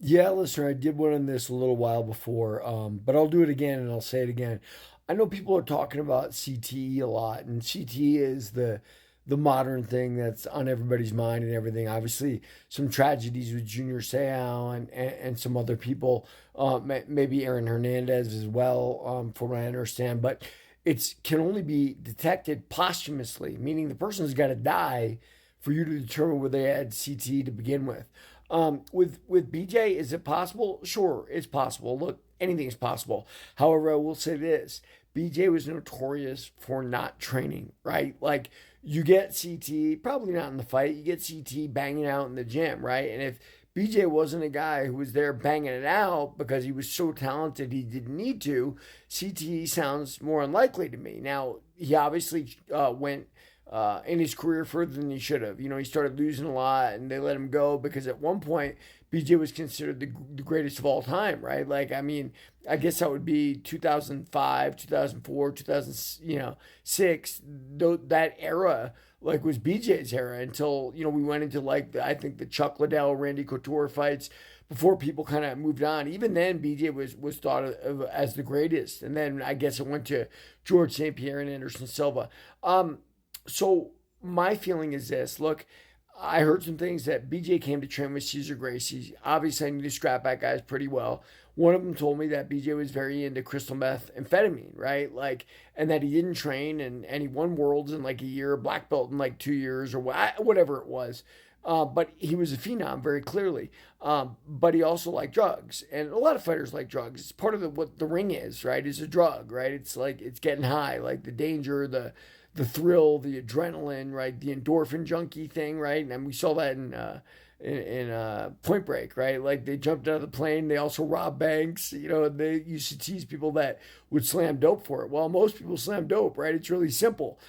Yeah, listen, I did one on this a little while before, but I'll do it again and I'll say it again. I know people are talking about CTE a lot, and CTE is the modern thing that's on everybody's mind and everything. Obviously, some tragedies with Junior Seau and some other people, maybe Aaron Hernandez as well, from what I understand. But it's can only be detected posthumously, meaning the person's got to die for you to determine whether they had CTE to begin with. With BJ, is it possible? Sure, it's possible. Look, anything is possible. However, I will say this: BJ was notorious for not training. Right, like you get CT, probably not in the fight. You get CT banging out in the gym, right? And if BJ wasn't a guy who was there banging it out because he was so talented he didn't need to, CTE sounds more unlikely to me. Now, he obviously went in his career further than he should have. You know, he started losing a lot and they let him go because at one point, BJ was considered the greatest of all time, right? Like, I mean, I guess that would be 2005, 2004, 2000, six. That era, like, was BJ's era until, we went into, like, I think the Chuck Liddell, Randy Couture fights before people kind of moved on. Even then, BJ was thought of as the greatest. And then I guess it went to George St. Pierre and Anderson Silva. So my feeling is this: look, I heard some things that BJ came to train with Cesar Gracie. Obviously, I knew the Scrapback guys pretty well. One of them told me that BJ was very into crystal methamphetamine, right? Like, and that he didn't train and he won worlds in like a year, black belt in like 2 years or whatever it was. But he was a phenom very clearly. But he also liked drugs, and a lot of fighters like drugs. It's part of what the ring is, right? Is a drug, right? It's like it's getting high, like the danger, the thrill, the adrenaline, right? The endorphin junkie thing, right? And we saw that in Point Break, right? Like they jumped out of the plane. They also robbed banks. They used to tease people that would slam dope for it. Well, most people slam dope, right? It's really simple.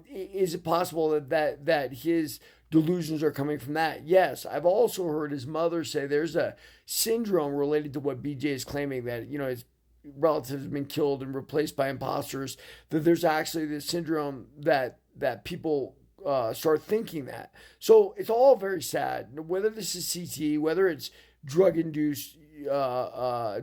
Is it possible that his delusions are coming from that? Yes. I've also heard his mother say there's a syndrome related to what BJ is claiming, that his relatives have been killed and replaced by imposters. That there's actually this syndrome that people start thinking that. So it's all very sad. Whether this is CT, whether it's drug induced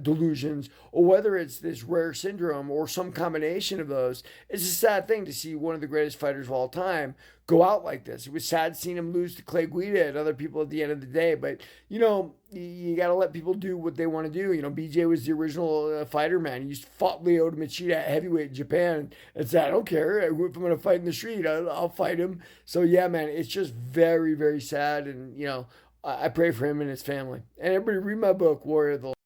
delusions, or whether it's this rare syndrome or some combination of those, it's a sad thing to see one of the greatest fighters of all time go out like this. It was sad seeing him lose to Clay Guida and other people at the end of the day, but you got to let people do what they want to do. BJ was the original fighter, man. He fought Lyoto Machida at heavyweight in Japan and said, I don't care. If I'm going to fight in the street, I'll fight him. So, yeah, man, it's just very, very sad. And, I pray for him and his family. And everybody read my book, Warrior of the